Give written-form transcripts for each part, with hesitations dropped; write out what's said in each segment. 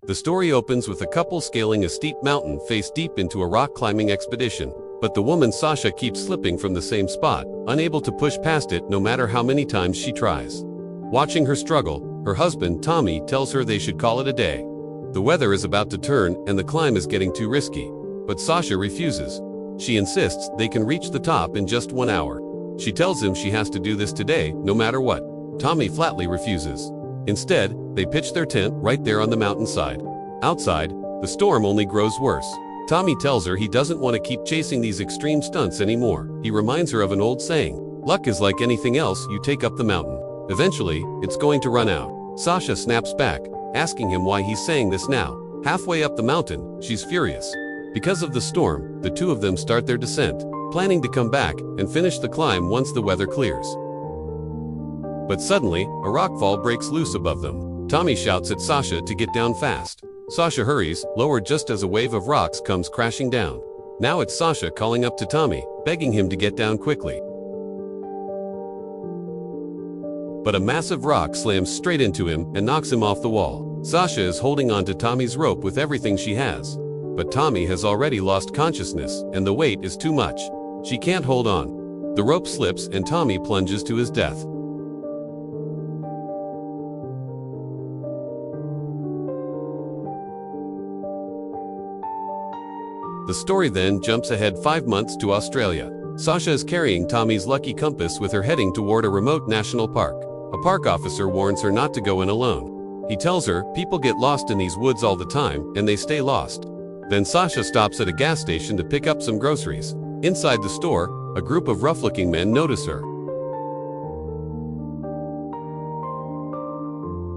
The story opens with a couple scaling a steep mountain face deep into a rock climbing expedition, but the woman Sasha keeps slipping from the same spot, unable to push past it no matter how many times she tries. Watching her struggle, her husband Tommy tells her they should call it a day. The weather is about to turn and the climb is getting too risky, but Sasha refuses. She insists they can reach the top in just 1 hour. She tells him she has to do this today, no matter what. Tommy flatly refuses. Instead, they pitch their tent right there on the mountainside. Outside, the storm only grows worse. Tommy tells her he doesn't want to keep chasing these extreme stunts anymore. He reminds her of an old saying, "Luck is like anything else you take up the mountain. Eventually, it's going to run out." Sasha snaps back, asking him why he's saying this now. Halfway up the mountain, she's furious. Because of the storm, the two of them start their descent, planning to come back and finish the climb once the weather clears. But suddenly, a rockfall breaks loose above them. Tommy shouts at Sasha to get down fast. Sasha hurries, lowered just as a wave of rocks comes crashing down. Now it's Sasha calling up to Tommy, begging him to get down quickly. But a massive rock slams straight into him and knocks him off the wall. Sasha is holding on to Tommy's rope with everything she has. But Tommy has already lost consciousness, and the weight is too much. She can't hold on. The rope slips and Tommy plunges to his death. The story then jumps ahead 5 months to Australia. Sasha is carrying Tommy's lucky compass with her heading toward a remote national park. A park officer warns her not to go in alone. He tells her people get lost in these woods all the time and they stay lost. Then Sasha stops at a gas station to pick up some groceries. Inside the store, a group of rough-looking men notice her.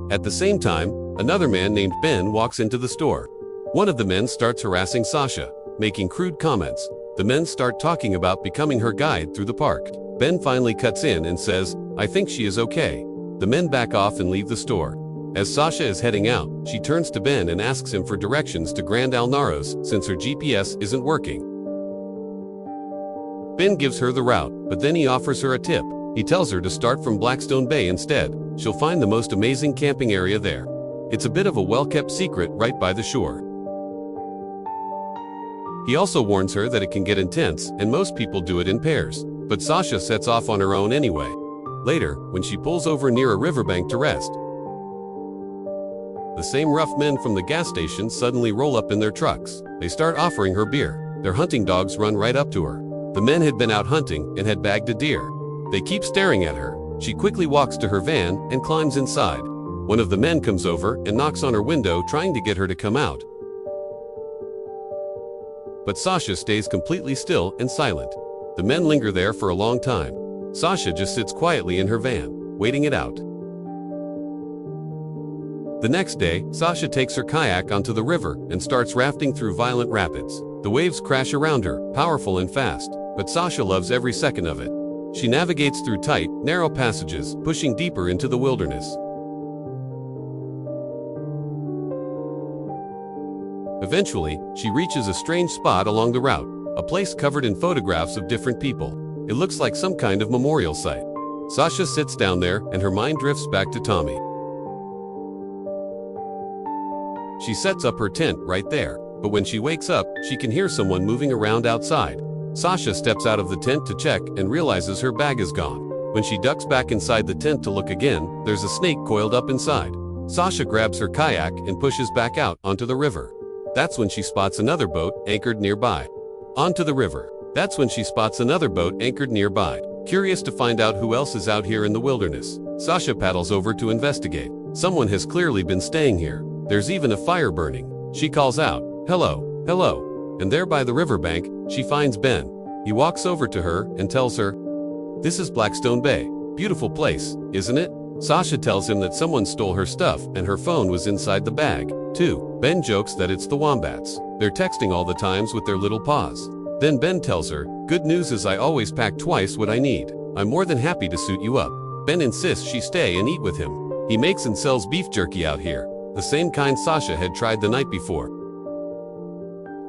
At the same time, another man named Ben walks into the store. One of the men starts harassing Sasha, making crude comments. The men start talking about becoming her guide through the park. Ben finally cuts in and says, "I think she is okay." The men back off and leave the store. As Sasha is heading out, she turns to Ben and asks him for directions to Grand Al Narros since her GPS isn't working. Ben gives her the route, but then he offers her a tip. He tells her to start from Blackstone Bay instead. She'll find the most amazing camping area there. It's a bit of a well-kept secret right by the shore. He also warns her that it can get intense and most people do it in pairs, but Sasha sets off on her own anyway. Later, when she pulls over near a riverbank to rest, the same rough men from the gas station suddenly roll up in their trucks. They start offering her beer. Their hunting dogs run right up to her. The men had been out hunting and had bagged a deer. They keep staring at her. She quickly walks to her van and climbs inside. One of the men comes over and knocks on her window trying to get her to come out. But Sasha stays completely still and silent. The men linger there for a long time. Sasha just sits quietly in her van, waiting it out. The next day, Sasha takes her kayak onto the river and starts rafting through violent rapids. The waves crash around her, powerful and fast, but Sasha loves every second of it. She navigates through tight, narrow passages, pushing deeper into the wilderness. Eventually, she reaches a strange spot along the route, a place covered in photographs of different people. It looks like some kind of memorial site. Sasha sits down there and her mind drifts back to Tommy. She sets up her tent right there, but when she wakes up, she can hear someone moving around outside. Sasha steps out of the tent to check and realizes her bag is gone. When she ducks back inside the tent to look again, there's a snake coiled up inside. Sasha grabs her kayak and pushes back out onto the river. That's when she spots another boat anchored nearby. Onto the river. That's when she spots another boat anchored nearby. Curious to find out who else is out here in the wilderness, Sasha paddles over to investigate. Someone has clearly been staying here. There's even a fire burning. She calls out, "Hello, hello." And there by the riverbank, she finds Ben. He walks over to her and tells her, "This is Blackstone Bay. Beautiful place, isn't it?" Sasha tells him that someone stole her stuff and her phone was inside the bag, too. Ben jokes that it's the wombats. They're texting all the times with their little paws. Then Ben tells her, "Good news is I always pack twice what I need. I'm more than happy to suit you up." Ben insists she stay and eat with him. He makes and sells beef jerky out here, the same kind Sasha had tried the night before.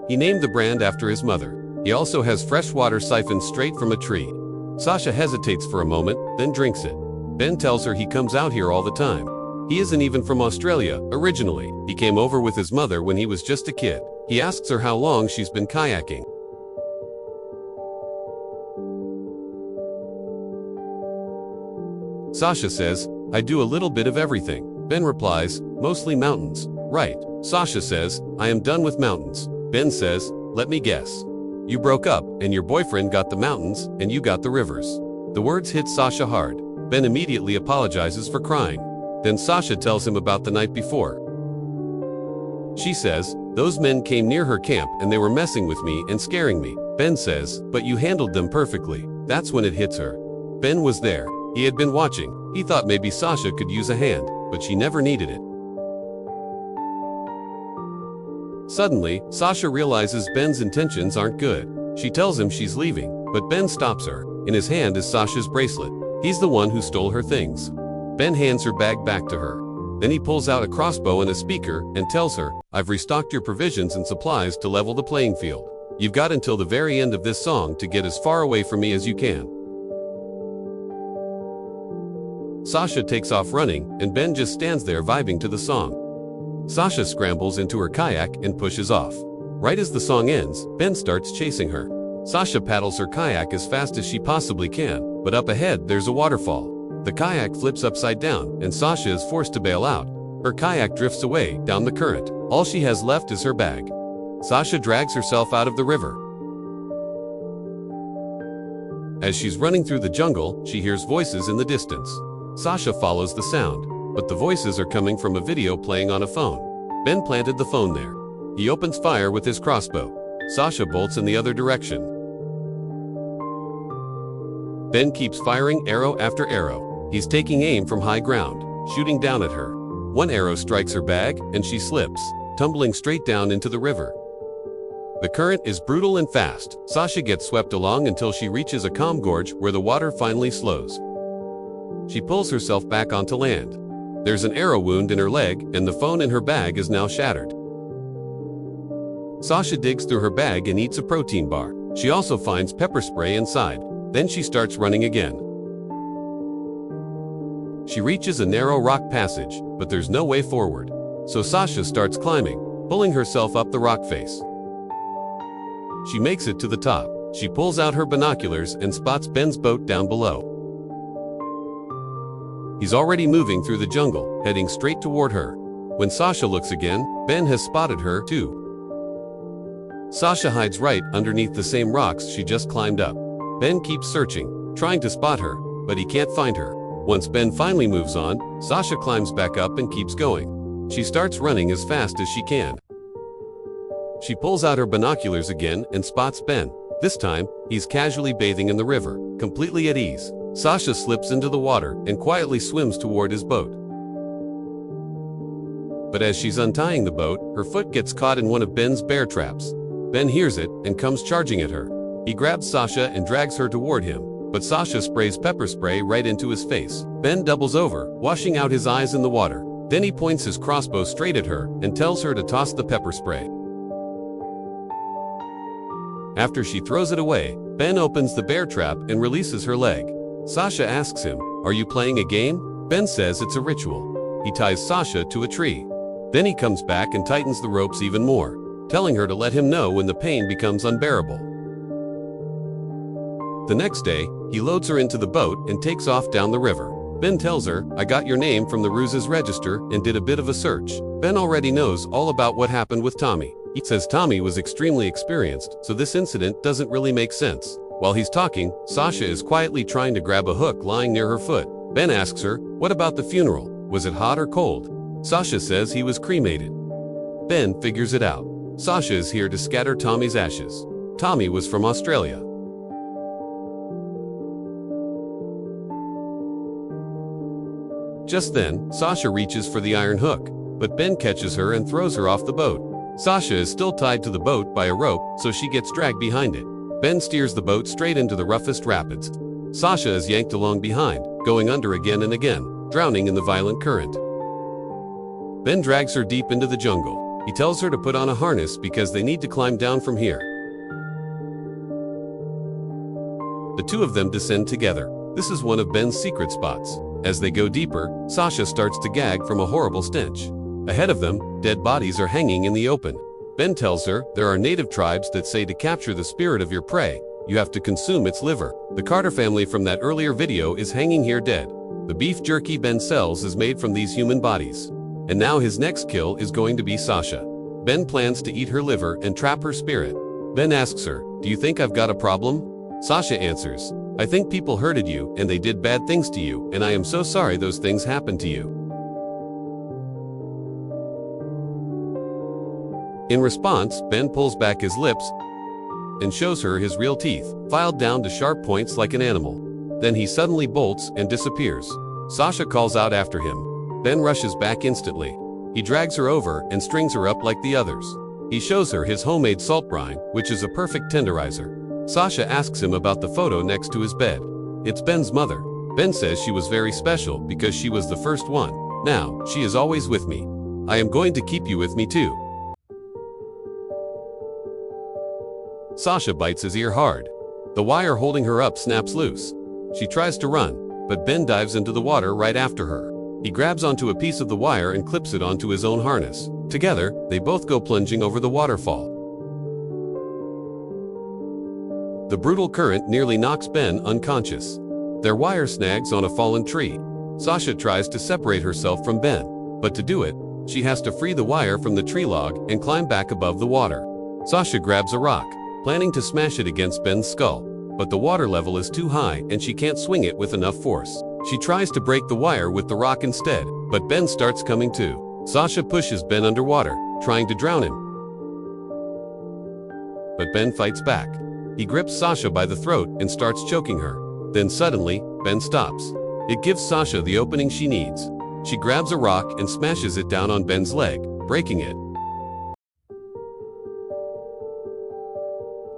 He named the brand after his mother. He also has fresh water siphoned straight from a tree. Sasha hesitates for a moment, then drinks it. Ben tells her he comes out here all the time. He isn't even from Australia, originally. He came over with his mother when he was just a kid. He asks her how long she's been kayaking. Sasha says, I do a little bit of everything. Ben replies, mostly mountains. Right. Sasha says, I am done with mountains. Ben says, let me guess. You broke up, and your boyfriend got the mountains, and you got the rivers. The words hit Sasha hard. Ben immediately apologizes for crying. Then Sasha tells him about the night before. She says, those men came near her camp and they were messing with me and scaring me. Ben says, but you handled them perfectly. That's when it hits her. Ben was there. He had been watching. He thought maybe Sasha could use a hand, but she never needed it. Suddenly, Sasha realizes Ben's intentions aren't good. She tells him she's leaving, but Ben stops her. In his hand is Sasha's bracelet. He's the one who stole her things. Ben hands her bag back to her. Then he pulls out a crossbow and a speaker and tells her, I've restocked your provisions and supplies to level the playing field. You've got until the very end of this song to get as far away from me as you can. Sasha takes off running, and Ben just stands there vibing to the song. Sasha scrambles into her kayak and pushes off. Right as the song ends, Ben starts chasing her. Sasha paddles her kayak as fast as she possibly can, but up ahead there's a waterfall. The kayak flips upside down, and Sasha is forced to bail out. Her kayak drifts away down the current. All she has left is her bag. Sasha drags herself out of the river. As she's running through the jungle, she hears voices in the distance. Sasha follows the sound, but the voices are coming from a video playing on a phone. Ben planted the phone there. He opens fire with his crossbow. Sasha bolts in the other direction. Ben keeps firing arrow after arrow. He's taking aim from high ground, shooting down at her. One arrow strikes her bag, and she slips, tumbling straight down into the river. The current is brutal and fast. Sasha gets swept along until she reaches a calm gorge where the water finally slows. She pulls herself back onto land. There's an arrow wound in her leg, and the phone in her bag is now shattered. Sasha digs through her bag and eats a protein bar. She also finds pepper spray inside. Then she starts running again. She reaches a narrow rock passage, but there's no way forward. So Sasha starts climbing, pulling herself up the rock face. She makes it to the top. She pulls out her binoculars and spots Ben's boat down below. He's already moving through the jungle, heading straight toward her. When Sasha looks again, Ben has spotted her too. Sasha hides right underneath the same rocks she just climbed up. Ben keeps searching, trying to spot her, but he can't find her. Once Ben finally moves on, Sasha climbs back up and keeps going. She starts running as fast as she can. She pulls out her binoculars again and spots Ben. This time, he's casually bathing in the river, completely at ease. Sasha slips into the water and quietly swims toward his boat. But as she's untying the boat, her foot gets caught in one of Ben's bear traps. Ben hears it and comes charging at her. He grabs Sasha and drags her toward him, but Sasha sprays pepper spray right into his face. Ben doubles over, washing out his eyes in the water. Then he points his crossbow straight at her and tells her to toss the pepper spray. After she throws it away, Ben opens the bear trap and releases her leg. Sasha asks him, "Are you playing a game?" Ben says it's a ritual. He ties Sasha to a tree. Then he comes back and tightens the ropes even more, telling her to let him know when the pain becomes unbearable. The next day, he loads her into the boat and takes off down the river. Ben tells her, "I got your name from the Ruse's register and did a bit of a search." Ben already knows all about what happened with Tommy. He says Tommy was extremely experienced, so this incident doesn't really make sense. While he's talking, Sasha is quietly trying to grab a hook lying near her foot. Ben asks her, "What about the funeral? Was it hot or cold?" Sasha says he was cremated. Ben figures it out. Sasha is here to scatter Tommy's ashes. Tommy was from Australia. Just then, Sasha reaches for the iron hook, but Ben catches her and throws her off the boat. Sasha is still tied to the boat by a rope, so she gets dragged behind it. Ben steers the boat straight into the roughest rapids. Sasha is yanked along behind, going under again and again, drowning in the violent current. Ben drags her deep into the jungle. He tells her to put on a harness because they need to climb down from here. The two of them descend together. This is one of Ben's secret spots. As they go deeper, Sasha starts to gag from a horrible stench. Ahead of them, dead bodies are hanging in the open. Ben tells her there are native tribes that say to capture the spirit of your prey, you have to consume its liver. The Carter family from that earlier video is hanging here dead. The beef jerky Ben sells is made from these human bodies. And now his next kill is going to be Sasha. Ben plans to eat her liver and trap her spirit. Ben asks her, do you think I've got a problem? Sasha answers, I think people hurted you and they did bad things to you, and I am so sorry those things happened to you. In response, Ben pulls back his lips and shows her his real teeth, filed down to sharp points like an animal. Then he suddenly bolts and disappears. Sasha calls out after him. Ben rushes back instantly. He drags her over and strings her up like the others. He shows her his homemade salt brine, which is a perfect tenderizer. Sasha asks him about the photo next to his bed. It's Ben's mother. Ben says she was very special because she was the first one. Now, she is always with me. I am going to keep you with me too. Sasha bites his ear hard. The wire holding her up snaps loose. She tries to run, but Ben dives into the water right after her. He grabs onto a piece of the wire and clips it onto his own harness. Together, they both go plunging over the waterfall. The brutal current nearly knocks Ben unconscious. Their wire snags on a fallen tree. Sasha tries to separate herself from Ben, but to do it, she has to free the wire from the tree log and climb back above the water. Sasha grabs a rock, planning to smash it against Ben's skull, but the water level is too high and she can't swing it with enough force. She tries to break the wire with the rock instead, but Ben starts coming too. Sasha pushes Ben underwater, trying to drown him. But Ben fights back. He grips Sasha by the throat and starts choking her. Then suddenly, Ben stops. It gives Sasha the opening she needs. She grabs a rock and smashes it down on Ben's leg, breaking it.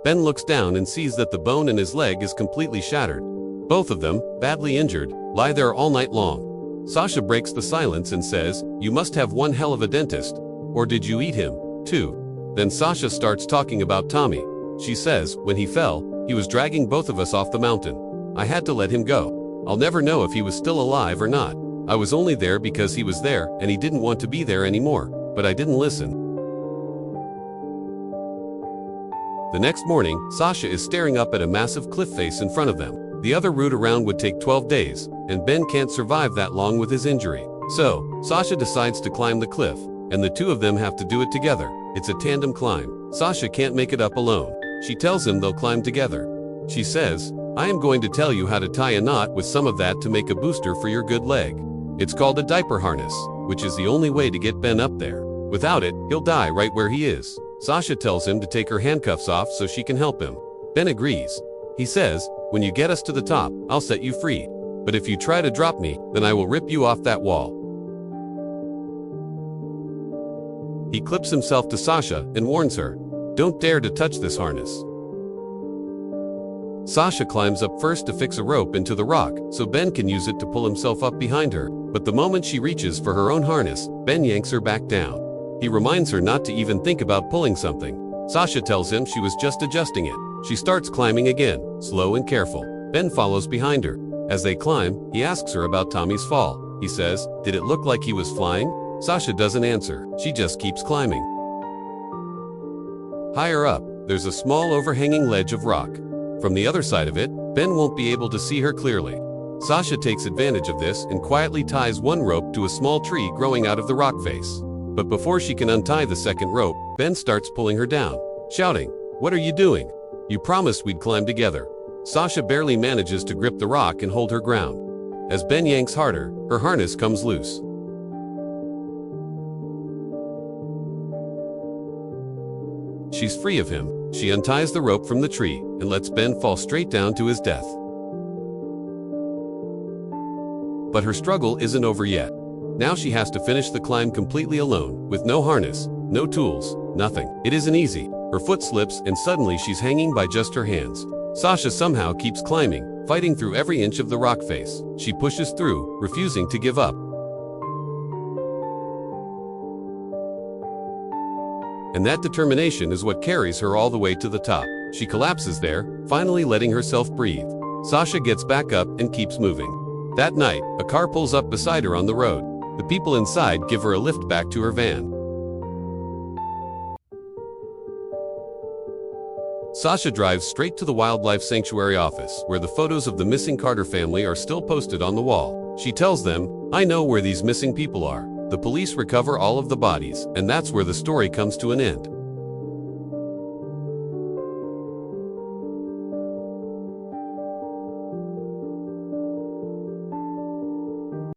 Ben looks down and sees that the bone in his leg is completely shattered. Both of them, badly injured, lie there all night long. Sasha breaks the silence and says, you must have one hell of a dentist. Or did you eat him, too? Then Sasha starts talking about Tommy. She says, when he fell, he was dragging both of us off the mountain. I had to let him go. I'll never know if he was still alive or not. I was only there because he was there and he didn't want to be there anymore, but I didn't listen. The next morning, Sasha is staring up at a massive cliff face in front of them. The other route around would take 12 days, and Ben can't survive that long with his injury. So, Sasha decides to climb the cliff, and the two of them have to do it together. It's a tandem climb. Sasha can't make it up alone. She tells him they'll climb together. She says, I am going to tell you how to tie a knot with some of that to make a booster for your good leg. It's called a diaper harness, which is the only way to get Ben up there. Without it, he'll die right where he is. Sasha tells him to take her handcuffs off so she can help him. Ben agrees. He says, when you get us to the top, I'll set you free. But if you try to drop me, then I will rip you off that wall. He clips himself to Sasha and warns her, don't dare to touch this harness. Sasha climbs up first to fix a rope into the rock so Ben can use it to pull himself up behind her. But the moment she reaches for her own harness, Ben yanks her back down. He reminds her not to even think about pulling something. Sasha tells him she was just adjusting it. She starts climbing again, slow and careful. Ben follows behind her. As they climb, he asks her about Tommy's fall. He says, did it look like he was flying? Sasha doesn't answer. She just keeps climbing. Higher up, there's a small overhanging ledge of rock. From the other side of it, Ben won't be able to see her clearly. Sasha takes advantage of this and quietly ties one rope to a small tree growing out of the rock face. But before she can untie the second rope, Ben starts pulling her down, shouting, what are you doing? You promised we'd climb together. Sasha barely manages to grip the rock and hold her ground. As Ben yanks harder, her harness comes loose. She's free of him. She unties the rope from the tree and lets Ben fall straight down to his death. But her struggle isn't over yet. Now she has to finish the climb completely alone, with no harness, no tools, nothing. It isn't easy. Her foot slips and suddenly she's hanging by just her hands. Sasha somehow keeps climbing, fighting through every inch of the rock face. She pushes through, refusing to give up. And that determination is what carries her all the way to the top. She collapses there, finally letting herself breathe. Sasha gets back up and keeps moving. That night, a car pulls up beside her on the road. The people inside give her a lift back to her van. Sasha drives straight to the wildlife sanctuary office, where the photos of the missing Carter family are still posted on the wall. She tells them, "I know where these missing people are." The police recover all of the bodies, and that's where the story comes to an end.